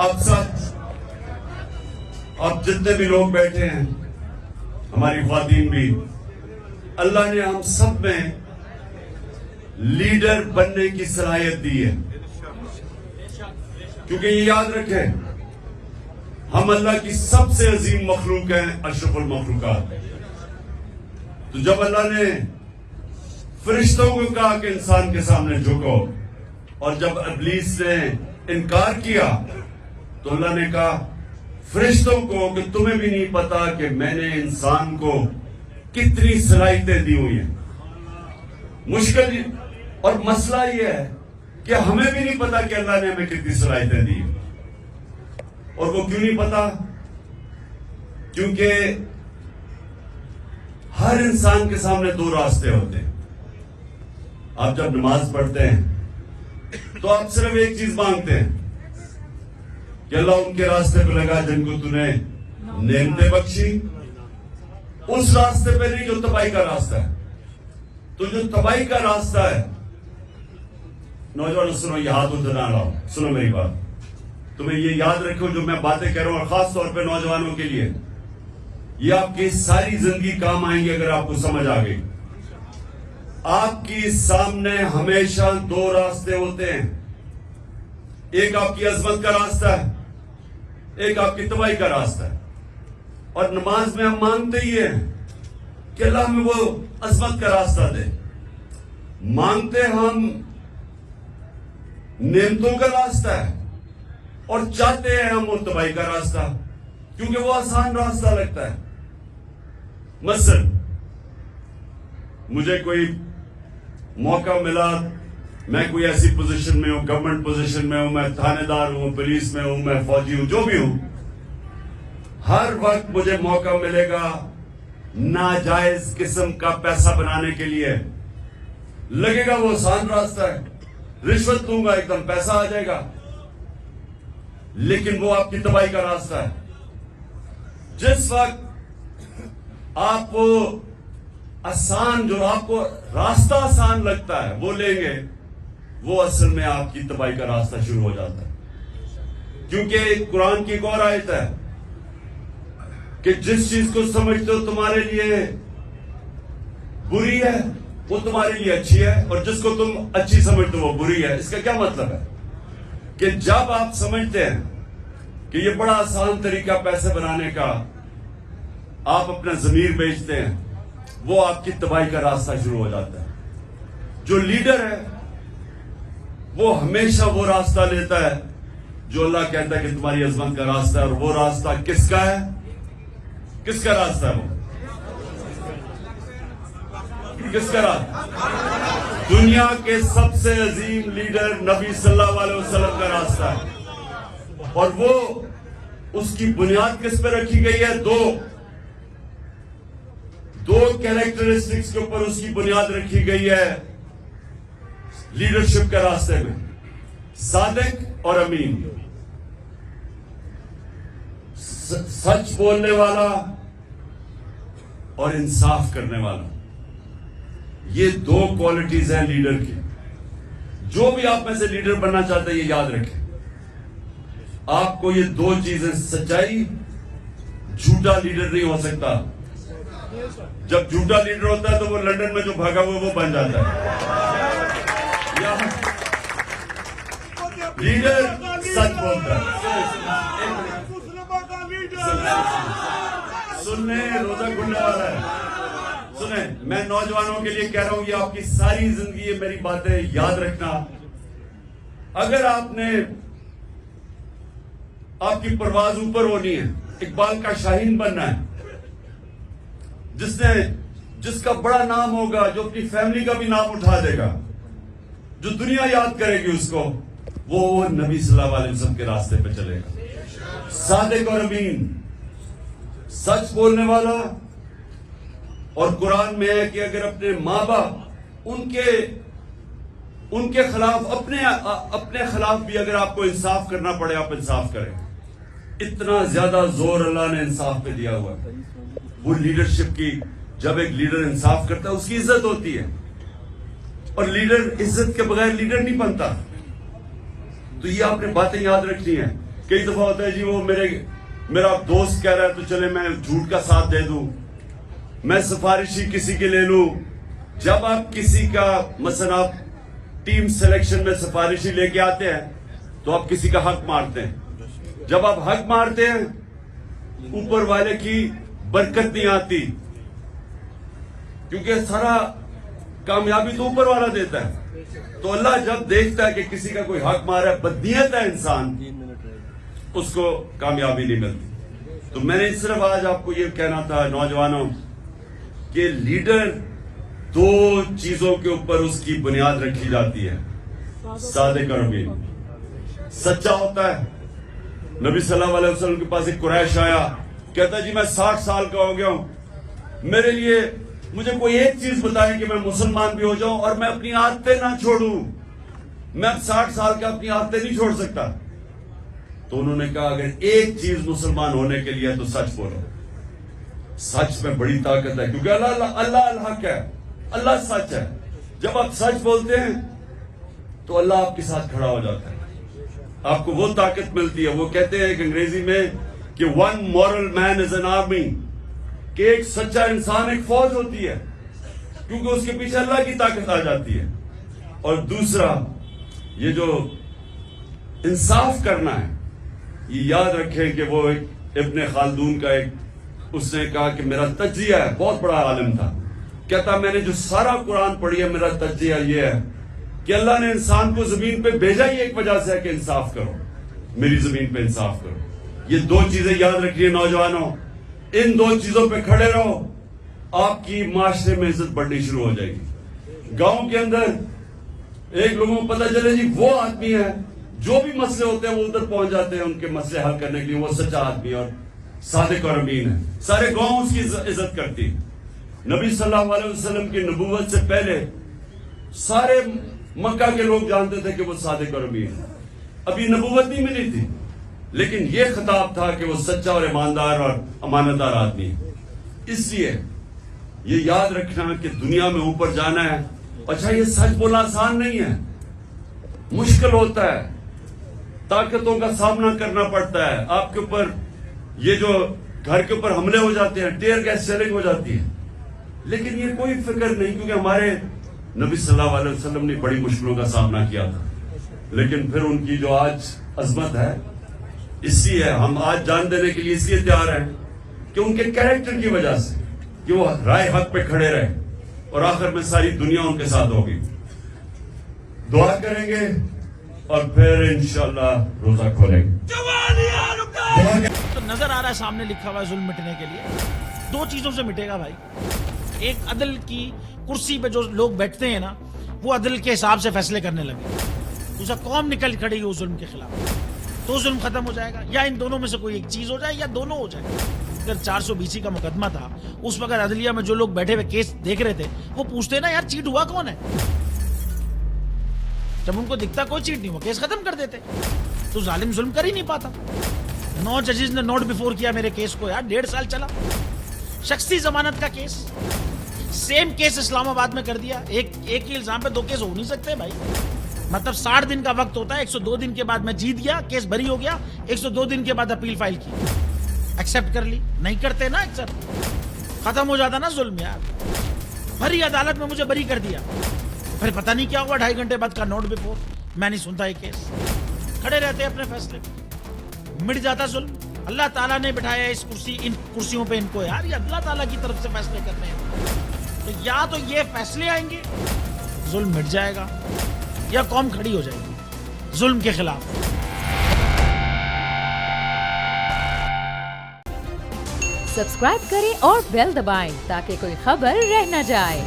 اب سچ، اب جتنے بھی لوگ بیٹھے ہیں، ہماری خواتین بھی، اللہ نے ہم سب میں لیڈر بننے کی صلاحیت دی ہے. کیونکہ یہ یاد رکھیں، ہم اللہ کی سب سے عظیم مخلوق ہیں، اشرف المخلوقات. تو جب اللہ نے فرشتوں کو کہا کہ انسان کے سامنے جھکو، اور جب ابلیس نے انکار کیا تو اللہ نے کہا فرشتوں کو کہ تمہیں بھی نہیں پتا کہ میں نے انسان کو کتنی صلاحیتیں دی ہوئی ہیں. مشکل اور مسئلہ یہ ہے کہ ہمیں بھی نہیں پتا کہ اللہ نے ہمیں کتنی صلاحیتیں دی. اور وہ کیوں نہیں پتا؟ کیونکہ ہر انسان کے سامنے دو راستے ہوتے ہیں. آپ جب نماز پڑھتے ہیں تو آپ صرف ایک چیز مانگتے ہیں کہ اللہ ان کے راستے پہ لگا جن کو تو نے نعمتیں بخشی. اس راستے پہ نہیں جو تباہی کا راستہ ہے. تو جو تباہی کا راستہ ہے، نوجوان سنو، یہ ہاتھ ادھر نہ لاؤ، سنو میری بات. تمہیں یہ یاد رکھو جو میں باتیں کہہ رہا ہوں، اور خاص طور پہ نوجوانوں کے لیے یہ آپ کی ساری زندگی کام آئیں گے اگر آپ کو سمجھ آ گئی. آپ کی سامنے ہمیشہ دو راستے ہوتے ہیں. ایک آپ کی عظمت کا راستہ ہے، ایک آپ کی تباہی کا راستہ ہے. اور نماز میں ہم مانگتے ہی ہیں کہ اللہ ہمیں وہ عظمت کا راستہ دے. مانگتے ہم نعمتوں کا راستہ ہے اور چاہتے ہیں ہم وہ تباہی کا راستہ، کیونکہ وہ آسان راستہ لگتا ہے. مثلا مجھے کوئی موقع ملا، میں کوئی ایسی پوزیشن میں ہوں، گورنمنٹ پوزیشن میں ہوں، میں تھانے دار ہوں، پولیس میں ہوں، میں فوجی ہوں، جو بھی ہوں، ہر وقت مجھے موقع ملے گا ناجائز قسم کا پیسہ بنانے کے لیے. لگے گا وہ آسان راستہ ہے، رشوت دوں گا ایک دم پیسہ آ جائے گا، لیکن وہ آپ کی تباہی کا راستہ ہے. جس وقت آپ وہ آسان، جو آپ کو راستہ آسان لگتا ہے وہ لیں گے، وہ اصل میں آپ کی تباہی کا راستہ شروع ہو جاتا ہے. کیونکہ قرآن کی ایک اور آیت ہے کہ جس چیز کو سمجھتے ہو تمہارے لیے بری ہے وہ تمہارے لیے اچھی ہے، اور جس کو تم اچھی سمجھتے ہو وہ بری ہے. اس کا کیا مطلب ہے؟ کہ جب آپ سمجھتے ہیں کہ یہ بڑا آسان طریقہ پیسے بنانے کا، آپ اپنا ضمیر بیچتے ہیں، وہ آپ کی تباہی کا راستہ شروع ہو جاتا ہے. جو لیڈر ہے وہ ہمیشہ وہ راستہ لیتا ہے جو اللہ کہتا ہے کہ تمہاری عظمت کا راستہ ہے. اور وہ راستہ کس کا ہے؟ کس کا راستہ ہے؟ وہ کس کا راستہ؟ دنیا کے سب سے عظیم لیڈر نبی صلی اللہ علیہ وسلم کا راستہ ہے. اور وہ اس کی بنیاد کس پہ رکھی گئی ہے؟ دو کیریکٹرسٹکس کے اوپر اس کی بنیاد رکھی گئی ہے لیڈرشپ کے راستے میں: صادق اور امین. سچ بولنے والا اور انصاف کرنے والا. یہ دو کوالٹیز ہیں لیڈر کی. جو بھی آپ میں سے لیڈر بننا چاہتے ہیں یہ یاد رکھیں، آپ کو یہ دو چیزیں، سچائی، جھوٹا لیڈر نہیں ہو سکتا. جب جھوٹا لیڈر ہوتا ہے تو وہ لندن میں جو بھاگا ہوا وہ بن جاتا ہے. لیڈر سچ بولتا ہے. سننے روزہ کھلنے والا ہے. سنیں، میں نوجوانوں کے لیے کہہ رہا ہوں، یہ آپ کی ساری زندگی یہ میری باتیں یاد رکھنا. اگر آپ نے، آپ کی پرواز اوپر ہونی ہے، اقبال کا شاہین بننا ہے، جس کا بڑا نام ہوگا، جو اپنی فیملی کا بھی نام اٹھا دے گا، جو دنیا یاد کرے گی اس کو، وہ نبی صلی اللہ علیہ وسلم کے راستے پہ چلے گا. صادق اور امین، سچ بولنے والا. اور قرآن میں ہے کہ اگر اپنے ماں باپ ان کے خلاف، اپنے خلاف بھی اگر آپ کو انصاف کرنا پڑے، آپ انصاف کریں. اتنا زیادہ زور اللہ نے انصاف پہ دیا ہوا ہے. وہ لیڈرشپ کی، جب ایک لیڈر انصاف کرتا ہے اس کی عزت ہوتی ہے، اور لیڈر عزت کے بغیر لیڈر نہیں بنتا. تو یہ آپ نے باتیں یاد رکھنی ہیں کئی دفعہ ہوتا ہے جی وہ میرا دوست کہہ رہا ہے تو چلے میں جھوٹ کا ساتھ دے دوں, میں سفارشی کسی کے لے لوں. جب آپ کسی کا مثلا آپ ٹیم سلیکشن میں سفارشی لے کے آتے ہیں تو آپ کسی کا حق مارتے ہیں. جب آپ حق مارتے ہیں اوپر والے کی برکت نہیں آتی, کیونکہ سارا کامیابی تو اوپر والا دیتا ہے. تو اللہ جب دیکھتا ہے کہ کسی کا کوئی حق مارا ہے, بدنیت ہے انسان, اس کو کامیابی نہیں ملتی. تو میں نے صرف آج آپ کو یہ کہنا تھا نوجوانوں کہ لیڈر دو چیزوں کے اوپر اس کی بنیاد رکھی جاتی ہے. صادق اور امین, سچا ہوتا ہے. نبی صلی اللہ علیہ وسلم کے پاس ایک قریش آیا, کہتا جی میں 60 سال کا ہو گیا ہوں, میرے لیے مجھے کوئی ایک چیز بتائیں کہ میں مسلمان بھی ہو جاؤں اور میں اپنی عادتیں نہ چھوڑوں. میں اب 60 سال کا اپنی عادتیں نہیں چھوڑ سکتا. تو انہوں نے کہا اگر ایک چیز مسلمان ہونے کے لیے تو سچ بولو. سچ میں بڑی طاقت ہے, کیونکہ اللہ الحق ہے, اللہ سچ ہے. جب آپ سچ بولتے ہیں تو اللہ آپ کے ساتھ کھڑا ہو جاتا ہے, آپ کو وہ طاقت ملتی ہے. وہ کہتے ہیں کہ انگریزی میں کہ one moral man is an army, کہ ایک سچا انسان ایک فوج ہوتی ہے, کیونکہ اس کے پیچھے اللہ کی طاقت آ جاتی ہے. اور دوسرا یہ جو انصاف کرنا ہے, یہ یاد رکھیں کہ وہ ایک ابن خلدون کا اس نے کہا کہ میرا تجزیہ ہے, بہت بڑا عالم تھا, کہتا میں نے جو سارا قرآن پڑھی ہے میرا تجزیہ یہ ہے کہ اللہ نے انسان کو زمین پہ بھیجا ہی ایک وجہ سے ہے کہ انصاف کرو, میری زمین پہ انصاف کرو. یہ دو چیزیں یاد رکھیے نوجوانوں, ان دو چیزوں پہ کھڑے رہو, آپ کی معاشرے میں عزت بڑھنی شروع ہو جائے گی. گاؤں کے اندر ایک لوگوں کو پتہ چلے جی وہ آدمی ہے, جو بھی مسئلے ہوتے ہیں وہ ادھر پہنچ جاتے ہیں ان کے مسئلے حل کرنے کے لیے, وہ سچا آدمی اور صادق اور امین ہے. سارے گاؤں اس کی عزت کرتی. نبی صلی اللہ علیہ وسلم کی نبوت سے پہلے سارے مکہ کے لوگ جانتے تھے کہ وہ صادق اور امین ہے. ابھی نبوت نہیں ملی تھی, لیکن یہ خطاب تھا کہ وہ سچا اور ایماندار اور امانتدار آدمی ہے. اس لیے یہ یاد رکھنا کہ دنیا میں اوپر جانا ہے. اچھا یہ سچ بولنا آسان نہیں ہے, مشکل ہوتا ہے, طاقتوں کا سامنا کرنا پڑتا ہے. آپ کے اوپر یہ جو گھر کے اوپر حملے ہو جاتے ہیں, ٹیئر گیس سیلنگ ہو جاتی ہے, لیکن یہ کوئی فکر نہیں, کیونکہ ہمارے نبی صلی اللہ علیہ وسلم نے بڑی مشکلوں کا سامنا کیا تھا. لیکن پھر ان کی جو آج عظمت ہے, اس لیے ہم آج جان دینے کے لیے اس لیے تیار ہیں کہ ان کے کیریکٹر کی وجہ سے کہ وہ رائے حق پہ کھڑے رہے, اور آخر میں ساری دنیا ان کے ساتھ ہوگی. دعا کریں گے اور پھر انشاءاللہ روزہ کھولیں گے. تو نظر آ رہا ہے سامنے لکھا ہوا ہے ظلم مٹنے کے لیے. دو چیزوں سے مٹے گا بھائی. ایک عدل کی کرسی پہ جو لوگ بیٹھتے ہیں نا, وہ عدل کے حساب سے فیصلے کرنے لگے. دوسرا قوم نکل کھڑی ہو ظلم کے خلاف, تو ظلم ختم ہو جائے گا. یا ان دونوں میں سے کوئی ایک چیز ہو جائے یا دونوں ہو جائے. اگر 420 کا مقدمہ تھا, اس وقت عدلیہ میں جو لوگ بیٹھے ہوئے کیس دیکھ رہے تھے وہ پوچھتے نا یار چیٹ ہوا کون ہے. جب ان کو دکھتا کوئی چیٹ نہیں ہوا, کیس ختم کر دیتے. تو ظالم ظلم کر ہی نہیں پاتا. 9 ججز نے نوٹ بیفور کیا میرے کیس کو, یار 1.5 سال چلا. شخصی ضمانت کا کیس, سیم کیس اسلام آباد میں کر دیا. ایک ہی الزام پہ 2 کیس ہو نہیں سکتے بھائی. مطلب 60 دن کا وقت ہوتا ہے, 102 دن کے بعد میں جیت گیا, کیس بری ہو گیا, 102 دن کے بعد اپیل فائل کی, ایکسپٹ کر لی. نہیں کرتے نا ایکسپٹ, ختم ہو جاتا نا ظلم. یار بھری عدالت میں مجھے بری کر دیا, پھر پتہ نہیں کیا ہوا, 2.5 گھنٹے بعد کا نوٹ بیفور. میں نہیں سنتا یہ کیس, کھڑے رہتے اپنے فیصلے پہ, مٹ جاتا ظلم. اللہ تعالیٰ نے بٹھایا اس ان کرسیوں پہ ان کو, یار یہ اللہ تعالیٰ کی طرف سے فیصلے کرنے ہیں. تو یا تو یہ فیصلے آئیں گے, ظلم مٹ جائے گا, یا قوم کھڑی ہو جائے گی ظلم کے خلاف. سبسکرائب کریں اور بیل دبائیں تاکہ کوئی خبر رہ نہ جائے.